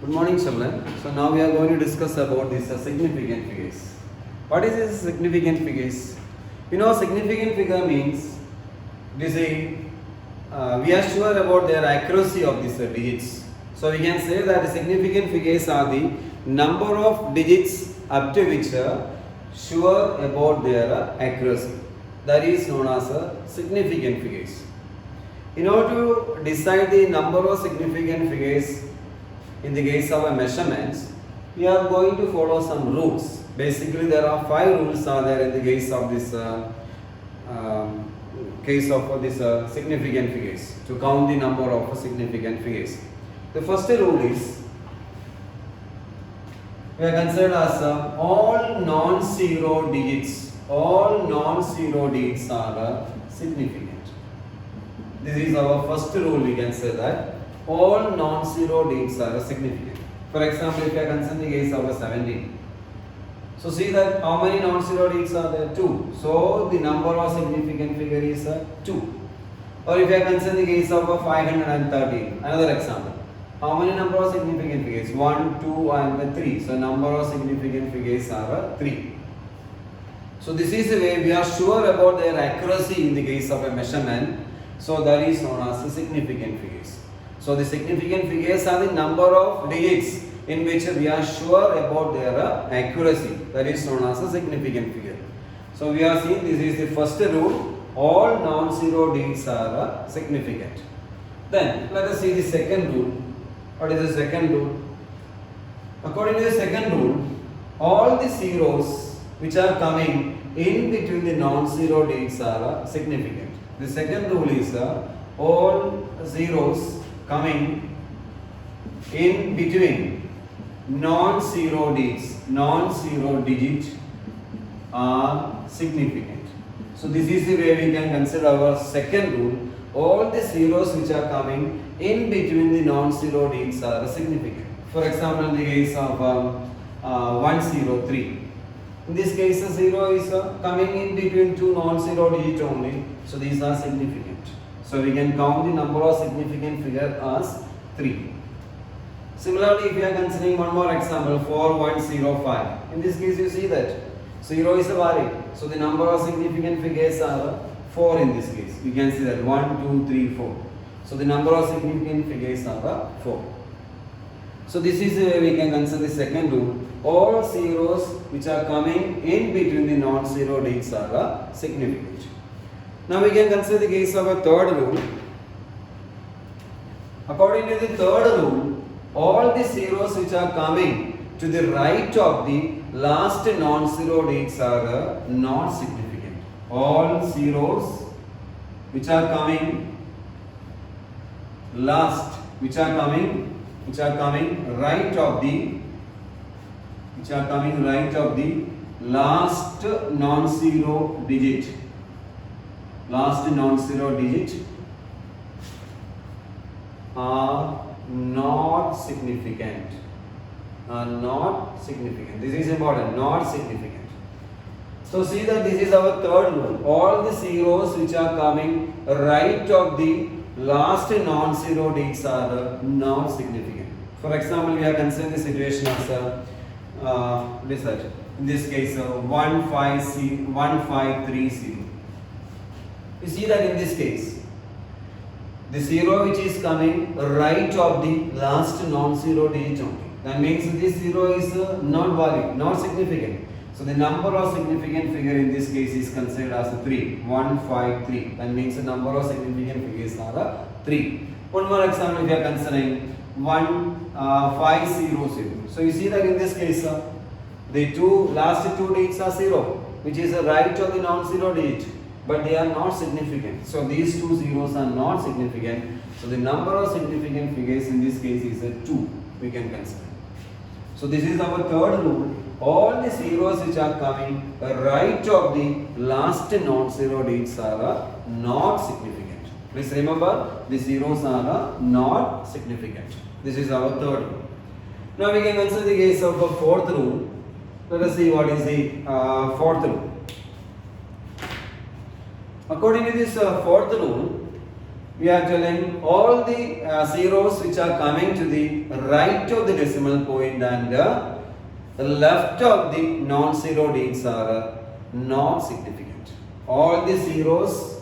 Good morning, children. So now we are going to discuss about this significant figures. What is this significant figures? Significant figure means this we are sure about their accuracy of these digits. So we can say that the significant figures are the number of digits up to which sure about their accuracy. That is known as significant figures. In order to decide the number of significant figures in the case of a measurements, we are going to follow some rules. Basically, there are 5 rules are there in the case of this significant figures, to count the number of significant figures. The first rule is we are considered as all non-zero digits. All non-zero digits are significant. This is our first rule. We can say that all non-zero digits are significant. For example, if I consider the case of 17, so see that how many non-zero digits are there? 2. So the number of significant figure is 2. Or if I consider the case of 513, another example. How many number of significant figures? 1, 2 and 3. So number of significant figures are 3. So this is the way we are sure about their accuracy in the case of a measurement. So that is known as the significant figures. So the significant figures are the number of digits in which we are sure about their accuracy. That is known as a significant figure. So we are seeing this is the first rule. All non-zero digits are significant. Then let us see the second rule. What is the second rule? According to the second rule, all the zeros which are coming in between the non-zero digits are significant. The second rule is all zeros coming in between non-zero digit are significant. So this is the way we can consider our second rule. All the zeros which are coming in between the non-zero digits are significant. For example, in the case of 103. In this case, the 0 is coming in between 2 non-zero digits only. So these are significant. So we can count the number of significant figure as 3. Similarly, if we are considering one more example, 4105. In this case, you see that 0 is a value. So the number of significant figures are 4 in this case. We can see that 1, 2, 3, 4. So the number of significant figures are 4. So this is the way we can consider the second rule. All zeros which are coming in between the non-zero digits are significant. Now we can consider the case of a third rule. According to the third rule, all the zeros which are coming to the right of the last non-zero digits are not significant. All zeros which are coming last, which are coming right of the last non-zero digit, are not significant. This is important. Not significant. So see that this is our third rule. All the zeros which are coming right of the last non-zero digits are not significant. For example, we are considering the situation as in this case 1530. You see that in this case, the 0 which is coming right of the last non-zero digit only. That means this 0 is not valid, not significant. So the number of significant figure in this case is considered as 3. 153. That means the number of significant figures are 3. One more example, we are considering 1500. So you see that in this case, the last two digits are 0, which is right of the non-zero digit, but they are not significant. So these two zeros are not significant. So the number of significant figures in this case is 2. We can consider. So this is our third rule. All the zeros which are coming right of the last non-zero digits are not significant. Please remember, the zeros are not significant. This is our third rule. Now we can consider the case of a fourth rule. Let us see what is the fourth rule. According to this fourth rule, we are telling all the zeros which are coming to the right of the decimal point and the left of the non-zero digits are not significant. All the zeros,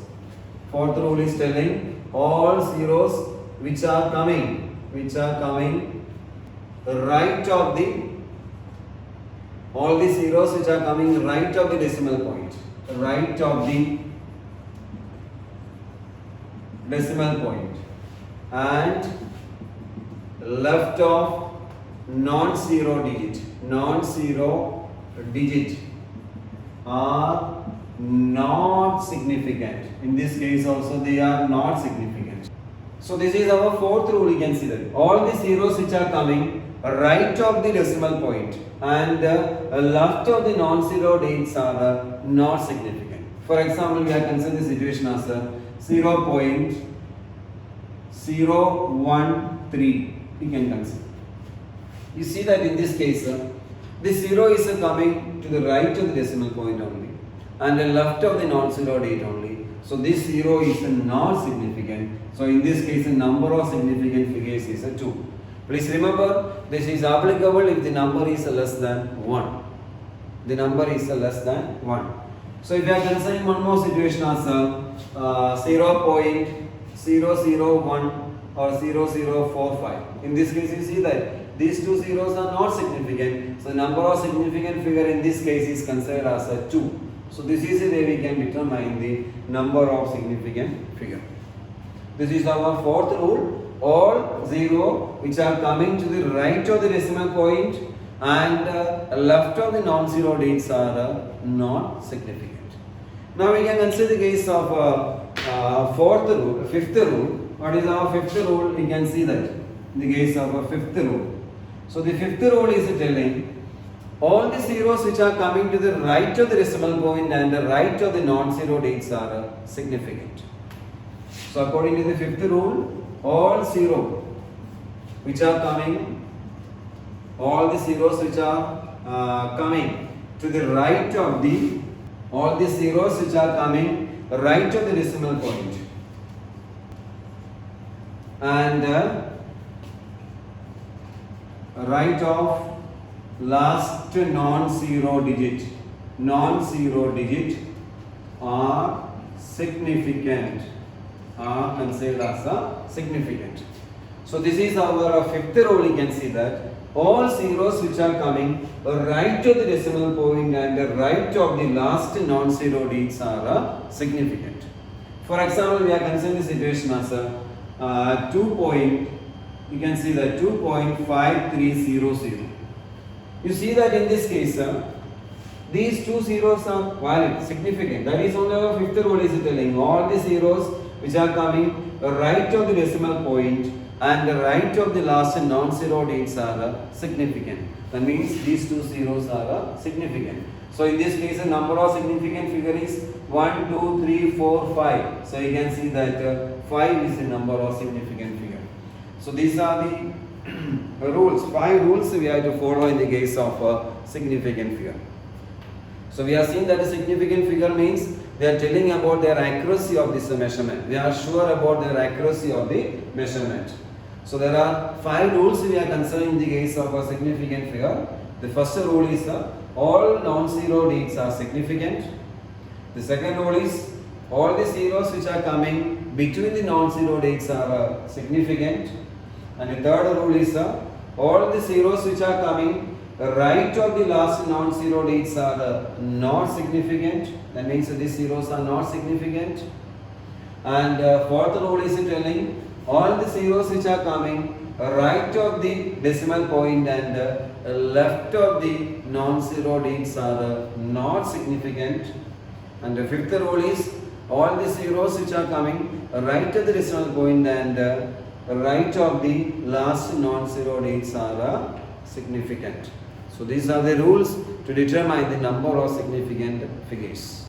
fourth rule is telling all zeros which are coming right of the, all the zeros which are coming right of the decimal point, right of the decimal point and left of non-zero digit are not significant. In this case also they are not significant. So this is our fourth rule. You can see that all the zeros which are coming right of the decimal point and left of the non-zero digits are not significant. For example, we are considering the situation as 0.013. We can consider. You see that in this case, the zero is coming to the right of the decimal point only and the left of the non-zero digit only. So this zero is not significant. So in this case, the number of significant figures is 2. Please remember, this is applicable if the number is less than 1. The number is less than 1. So if you are considering one more situation as 0.001 or 0045. In this case, you see that these two zeros are not significant. So the number of significant figure in this case is considered as 2. So this is the way we can determine the number of significant figure. This is our fourth rule. All zero which are coming to the right of the decimal point and left of the non-zero digits are not significant. Now we can consider the case of fifth rule. What is our fifth rule? We can see that in the case of fifth rule. So the fifth rule is telling all the zeros which are coming to the right of the decimal point and the right of the non-zero digits are significant. So according to the fifth rule, all zeros which are coming to the right of the, all the zeros which are coming right of the decimal point and right of last non-zero digit are significant, are considered as significant. So this is our fifth rule. You can see that all zeros which are coming right to the decimal point and right of the last non-zero digits are significant. For example, we are considering the situation as 2. You can see that 2.5300. You see that in this case, these two zeros are valid, significant. That is only our fifth rule is telling all the zeros which are coming right of the decimal point and right of the last non-zero digits are significant. That means these two zeros are significant. So in this case, the number of significant figure is 1, 2, 3, 4, 5. So you can see that 5 is the number of significant figure. So these are the rules, 5 rules we have to follow in the case of significant figure. So we have seen that a significant figure means they are telling about their accuracy of this measurement. They are sure about their accuracy of the measurement. So there are 5 rules we are considering in the case of a significant figure. The first rule is all non-zero digits are significant. The second rule is all the zeros which are coming between the non-zero digits are significant. And the third rule is all the zeros which are coming right of the last non-zero digits are not significant. That means these zeros are not significant. And fourth rule is telling all the zeros which are coming right of the decimal point and left of the non-zero digits are not significant. And the fifth rule is all the zeros which are coming right of the decimal point and right of the last non-zero digits are significant. So these are the rules to determine the number of significant figures.